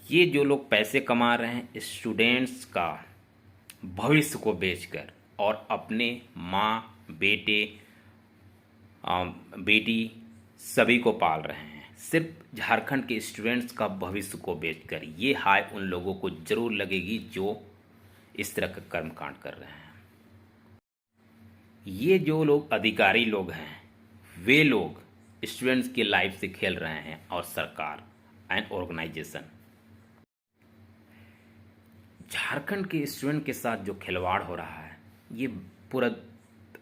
ये जो लोग पैसे कमा रहे हैं स्टूडेंट्स का भविष्य को बेचकर और अपने माँ बेटे बेटी सभी को पाल रहे हैं सिर्फ झारखंड के स्टूडेंट्स का भविष्य को बेचकर, ये हाय उन लोगों को जरूर लगेगी जो इस तरह का कर्मकांड कर रहे हैं। ये जो लोग अधिकारी लोग हैं वे लोग स्टूडेंट्स की लाइफ से खेल रहे हैं और सरकार एंड ऑर्गेनाइजेशन झारखंड के स्टूडेंट के साथ जो खिलवाड़ हो रहा है ये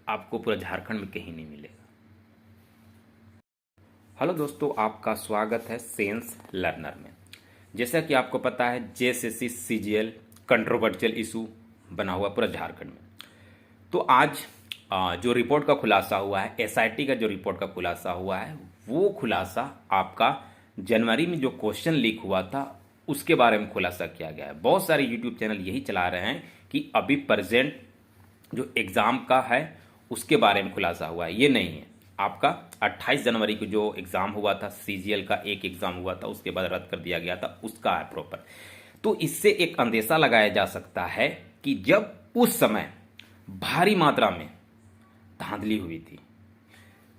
आपको पूरा झारखंड में कहीं नहीं मिलेगा। हेलो दोस्तों, आपका स्वागत है सेंस लर्नर में। जैसा कि आपको पता है जेएसएससी सीजीएल कंट्रोवर्शियल इशू बना हुआ पूरा झारखंड में। तो आज जो रिपोर्ट का खुलासा हुआ है, एसआईटी का जो रिपोर्ट का खुलासा हुआ है, वो खुलासा आपका जनवरी में जो क्वेश्चन लीक हुआ था उसके बारे में खुलासा किया गया है। बहुत सारे यूट्यूब चैनल यही चला रहे हैं कि अभी प्रेजेंट जो एग्ज़ाम का है उसके बारे में खुलासा हुआ है। ये नहीं है। आपका 28 जनवरी को जो एग्ज़ाम हुआ था सीजीएल का, एक एग्ज़ाम हुआ था, उसके बाद रद्द कर दिया गया था, उसका है प्रॉपर। तो इससे एक अंदेशा लगाया जा सकता है कि जब उस समय भारी मात्रा में धांधली हुई थी,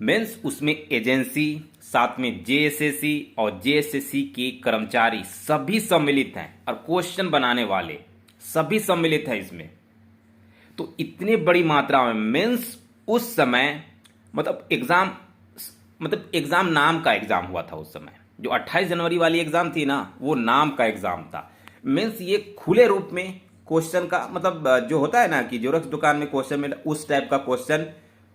मीन्स उसमें एजेंसी, साथ में जेएसएससी और जेएसएससी के कर्मचारी सभी सम्मिलित हैं और क्वेश्चन बनाने वाले सभी सम्मिलित हैं इसमें। तो इतनी बड़ी मात्रा में मीन्स उस समय मतलब एग्जाम नाम का एग्जाम हुआ था उस समय। जो 28 जनवरी वाली एग्जाम थी ना, वो नाम का एग्जाम था। मीन्स ये खुले रूप में क्वेश्चन का मतलब जो होता है ना कि जेरॉक्स दुकान में क्वेश्चन मिला, उस टाइप का क्वेश्चन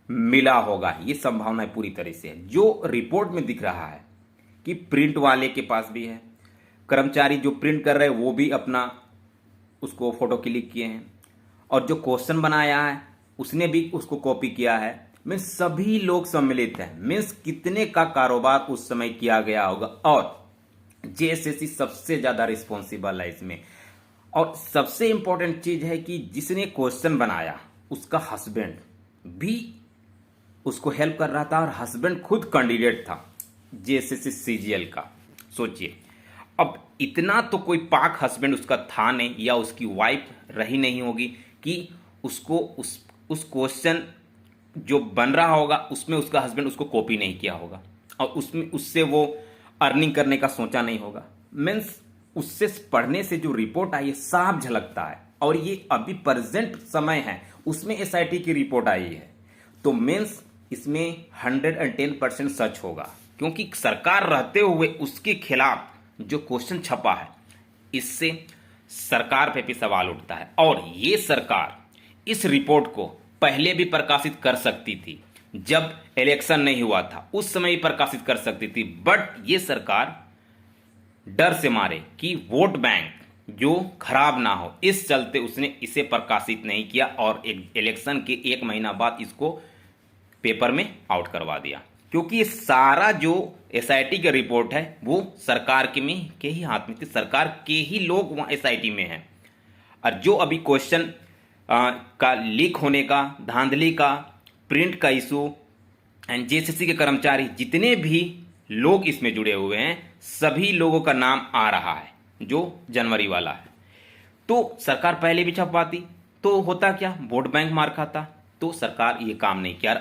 मिला होगा, ये संभावना पूरी तरह से है। जो रिपोर्ट में दिख रहा है कि प्रिंट वाले के पास भी है, कर्मचारी जो प्रिंट कर रहे हैं वो भी अपना उसको फोटो क्लिक किए हैं, और जो क्वेश्चन बनाया है उसने भी उसको कॉपी किया है। मीन्स सभी लोग सम्मिलित हैं। मीन्स कितने का कारोबार उस समय किया गया होगा, और जेएसएससी सबसे ज्यादा रिस्पॉन्सिबल है इसमें। और सबसे इंपॉर्टेंट चीज है कि जिसने क्वेश्चन बनाया उसका हस्बैंड भी उसको हेल्प कर रहा था, और हस्बैंड खुद कैंडिडेट था जेएसएससी सीजीएल का। सोचिए, अब इतना तो कोई पाक हस्बैंड उसका था नहीं, या उसकी वाइफ रही नहीं होगी कि उसको उस क्वेश्चन जो बन रहा होगा उसमें उसका हस्बैंड उसको कॉपी नहीं किया होगा, और उसमें उससे वो अर्निंग करने का सोचा नहीं होगा। मीन्स उससे पढ़ने से जो रिपोर्ट आई है साफ झलकता है, और ये अभी प्रेजेंट समय है उसमें एसआईटी की रिपोर्ट आई है। तो मीन्स इसमें 110% सच होगा, क्योंकि सरकार रहते हुए उसके खिलाफ जो क्वेश्चन छपा है इससे सरकार पे भी सवाल उठता है। और ये सरकार इस रिपोर्ट को पहले भी प्रकाशित कर सकती थी, जब इलेक्शन नहीं हुआ था उस समय ही प्रकाशित कर सकती थी, बट ये सरकार डर से मारे कि वोट बैंक जो खराब ना हो, इस चलते उसने इसे प्रकाशित नहीं किया, और एक इलेक्शन के 1 महीना बाद इसको पेपर में आउट करवा दिया। क्योंकि ये सारा जो एसआईटी का रिपोर्ट है वो सरकार के ही हाथ में थी, सरकार के ही लोग वहां एसआईटी में हैं। और जो अभी क्वेश्चन का लीक होने का, धांधली का, प्रिंट का इशू एंड जेएसएससी के कर्मचारी जितने भी लोग इसमें जुड़े हुए हैं, सभी लोगों का नाम आ रहा है जो जनवरी वाला है। तो सरकार पहले भी छपवाती तो होता क्या, वोट बैंक मार खाता। तो सरकार ये काम नहीं किया।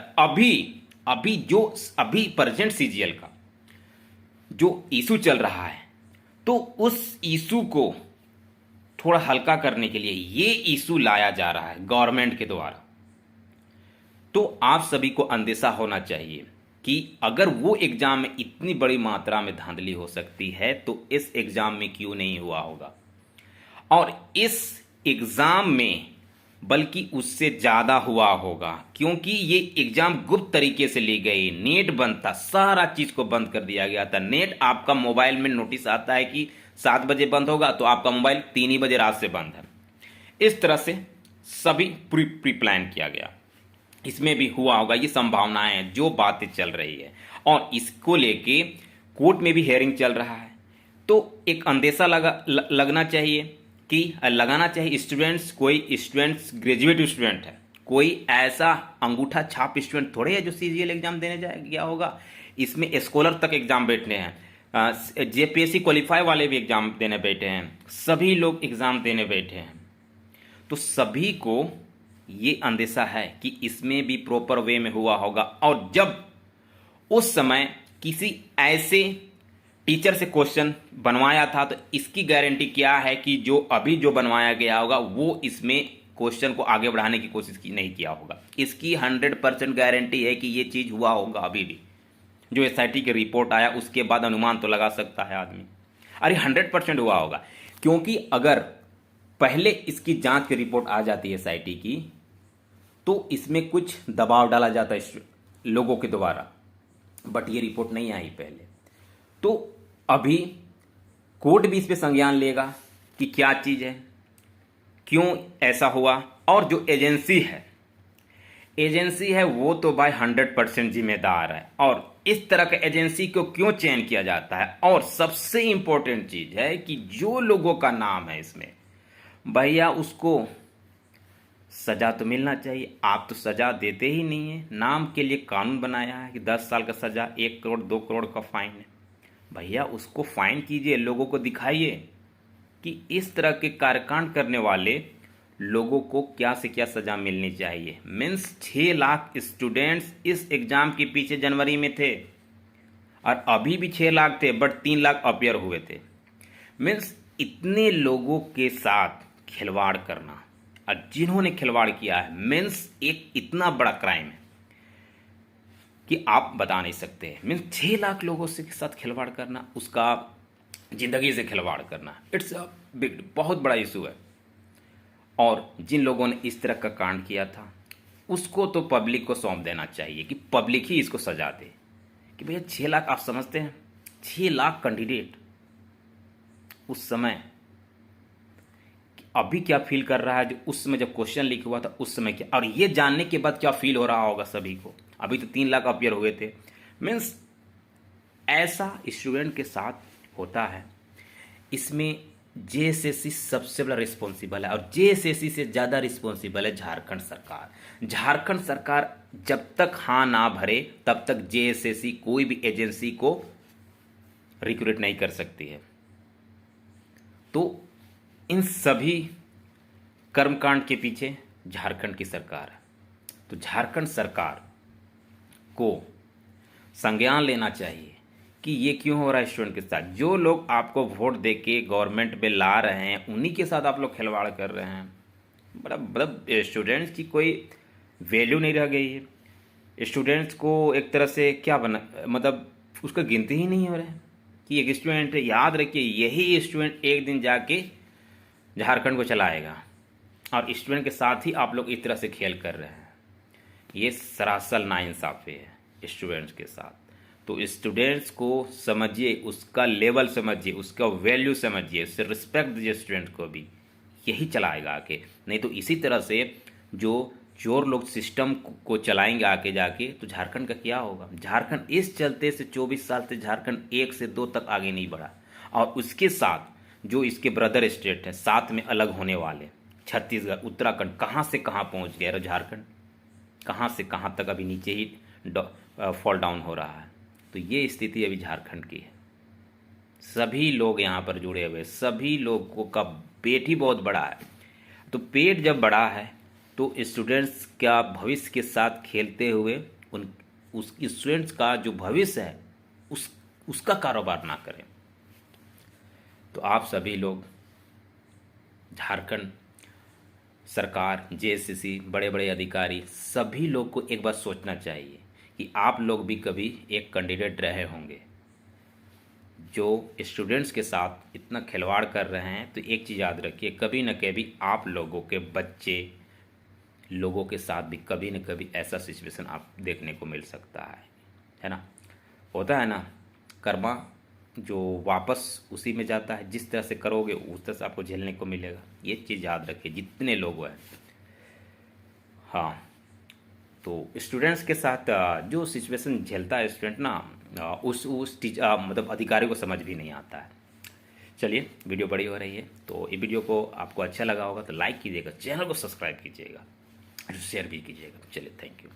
अभी प्रेजेंट सीजीएल का जो इशू चल रहा है, तो उस इशू को थोड़ा हल्का करने के लिए ये इशू लाया जा रहा है गवर्नमेंट के द्वारा। तो आप सभी को अंदेशा होना चाहिए कि अगर वो एग्जाम में इतनी बड़ी मात्रा में धांधली हो सकती है तो इस एग्जाम में क्यों नहीं हुआ होगा। और इस एग्जाम में बल्कि उससे ज्यादा हुआ होगा, क्योंकि ये एग्जाम गुप्त तरीके से ली गई। नेट बंद था, सारा चीज को बंद कर दिया गया था। नेट आपका मोबाइल में नोटिस आता है कि 7 बजे बंद होगा, तो आपका मोबाइल 3 ही बजे रात से बंद है। इस तरह से सभी प्री प्लान किया गया। इसमें भी हुआ होगा, ये संभावनाएं हैं, जो बातें चल रही है। और इसको लेके कोर्ट में भी हियरिंग चल रहा है। तो एक अंदेशा लगाना चाहिए स्टूडेंट्स, कोई स्टूडेंट्स ग्रेजुएट स्टूडेंट है, कोई ऐसा अंगूठा छाप स्टूडेंट थोड़े है जो सीजीएल एग्जाम देने गया होगा। इसमें स्कॉलर तक एग्जाम बैठने हैं। जेपीएससी क्वालिफाई वाले भी एग्ज़ाम देने बैठे हैं, सभी लोग एग्ज़ाम देने बैठे हैं। तो सभी को ये अंदेशा है कि इसमें भी प्रॉपर वे में हुआ होगा, और जब उस समय किसी ऐसे टीचर से क्वेश्चन बनवाया था तो इसकी गारंटी क्या है कि जो अभी जो बनवाया गया होगा वो इसमें क्वेश्चन को आगे बढ़ाने की कोशिश की नहीं किया होगा। इसकी 100% गारंटी है कि ये चीज़ हुआ होगा। अभी भी जो एसआईटी की रिपोर्ट आया उसके बाद अनुमान तो लगा सकता है आदमी, अरे 100% हुआ होगा। क्योंकि अगर पहले इसकी जांच की रिपोर्ट आ जाती है एसआईटी की तो इसमें कुछ दबाव डाला जाता है लोगों के द्वारा, बट ये रिपोर्ट नहीं आई पहले। तो अभी कोर्ट भी इस पे संज्ञान लेगा कि क्या चीज़ है, क्यों ऐसा हुआ, और जो एजेंसी है वो तो भाई 100% जिम्मेदार है, और इस तरह के एजेंसी को क्यों चयन किया जाता है। और सबसे इंपॉर्टेंट चीज़ है कि जो लोगों का नाम है इसमें, भैया उसको सज़ा तो मिलना चाहिए। आप तो सज़ा देते ही नहीं है। नाम के लिए कानून बनाया है कि 10 साल का सज़ा, 1 करोड़ 2 करोड़ का फाइन है। भैया उसको फाइन कीजिए, लोगों को दिखाइए कि इस तरह के कार्यकांड करने वाले लोगों को क्या से क्या सज़ा मिलनी चाहिए। मीन्स 6 लाख स्टूडेंट्स इस एग्ज़ाम के पीछे जनवरी में थे, और अभी भी 6 लाख थे, बट 3 लाख अपियर हुए थे। मीन्स इतने लोगों के साथ खिलवाड़ करना, और जिन्होंने खिलवाड़ किया है, मीन्स एक इतना बड़ा क्राइम है कि आप बता नहीं सकते। मीन्स 6 लाख लोगों से के साथ खिलवाड़ करना, उसका ज़िंदगी से खिलवाड़ करना, इट्स अ बिग, बहुत बड़ा इशू है। और जिन लोगों ने इस तरह का कांड किया था उसको तो पब्लिक को सौंप देना चाहिए कि पब्लिक ही इसको सजा दे कि भैया 6 लाख, आप समझते हैं 6 लाख कैंडिडेट उस समय अभी क्या फील कर रहा है, जो उस समय जब क्वेश्चन लीक हुआ था उस समय क्या, और ये जानने के बाद क्या फील हो रहा होगा सभी को। अभी तो 3 लाख अपियर हुए थे। मीन्स ऐसा स्टूडेंट के साथ होता है। इसमें जेएसएससी सबसे बड़ा रिस्पॉन्सिबल है, और जेएसएससी से ज़्यादा रिस्पॉन्सिबल है झारखंड सरकार। झारखंड सरकार जब तक हाँ ना भरे तब तक जेएसएससी कोई भी एजेंसी को रिक्रूट नहीं कर सकती है। तो इन सभी कर्मकांड के पीछे झारखंड की सरकार है। तो झारखंड सरकार को संज्ञान लेना चाहिए कि ये क्यों हो रहा है स्टूडेंट के साथ। जो लोग आपको वोट दे के गवर्नमेंट में ला रहे हैं उन्हीं के साथ आप लोग खिलवाड़ कर रहे हैं। बड़ा मतलब स्टूडेंट्स की कोई वैल्यू नहीं रह गई है। स्टूडेंट्स को एक तरह से क्या बना, मतलब उसका गिनती ही नहीं हो रहा है कि एक स्टूडेंट, याद रखिए यही स्टूडेंट एक दिन जाके झारखंड को चलाएगा, और स्टूडेंट के साथ ही आप लोग इस तरह से खेल कर रहे हैं। ये सरासर नाइंसाफ़ी है स्टूडेंट्स के साथ। तो स्टूडेंट्स को समझिए, उसका लेवल समझिए, उसका वैल्यू समझिए, उससे रिस्पेक्ट दीजिए स्टूडेंट को भी, यही चलाएगा आके। नहीं तो इसी तरह से जो चोर लोग सिस्टम को चलाएंगे आके जाके, तो झारखंड का क्या होगा। झारखंड इस चलते से 24 साल से झारखंड 1 से 2 तक आगे नहीं बढ़ा, और उसके साथ जो इसके ब्रदर स्टेट है साथ में अलग होने वाले, छत्तीसगढ़, उत्तराखंड, कहाँ से कहाँ पहुँच गया, और झारखंड कहाँ से कहाँ तक अभी नीचे ही फॉल डाउन हो रहा है। तो ये स्थिति अभी झारखंड की है। सभी लोग यहाँ पर जुड़े हुए, सभी लोगों का पेट ही बहुत बड़ा है। तो पेट जब बड़ा है तो स्टूडेंट्स का भविष्य के साथ खेलते हुए उस स्टूडेंट्स का जो भविष्य है उसका कारोबार ना करें। तो आप सभी लोग, झारखंड सरकार, जेएसएससी, बड़े बड़े अधिकारी, सभी लोग को एक बार सोचना चाहिए कि आप लोग भी कभी एक कैंडिडेट रहे होंगे जो स्टूडेंट्स के साथ इतना खिलवाड़ कर रहे हैं। तो एक चीज़ याद रखिए, कभी न कभी आप लोगों के बच्चे लोगों के साथ भी कभी न कभी ऐसा सिचुएशन आप देखने को मिल सकता है ना। होता है ना, कर्मा जो वापस उसी में जाता है, जिस तरह से करोगे उस तरह से आपको झेलने को मिलेगा। ये चीज़ याद रखिए जितने लोग हैं। हाँ, तो स्टूडेंट्स के साथ जो सिचुएशन झेलता है स्टूडेंट ना, मतलब अधिकारी को समझ भी नहीं आता है। चलिए, वीडियो बड़ी हो रही है, तो ये वीडियो को आपको अच्छा लगा होगा तो लाइक कीजिएगा, चैनल को सब्सक्राइब कीजिएगा, शेयर भी कीजिएगा। चलिए, थैंक यू।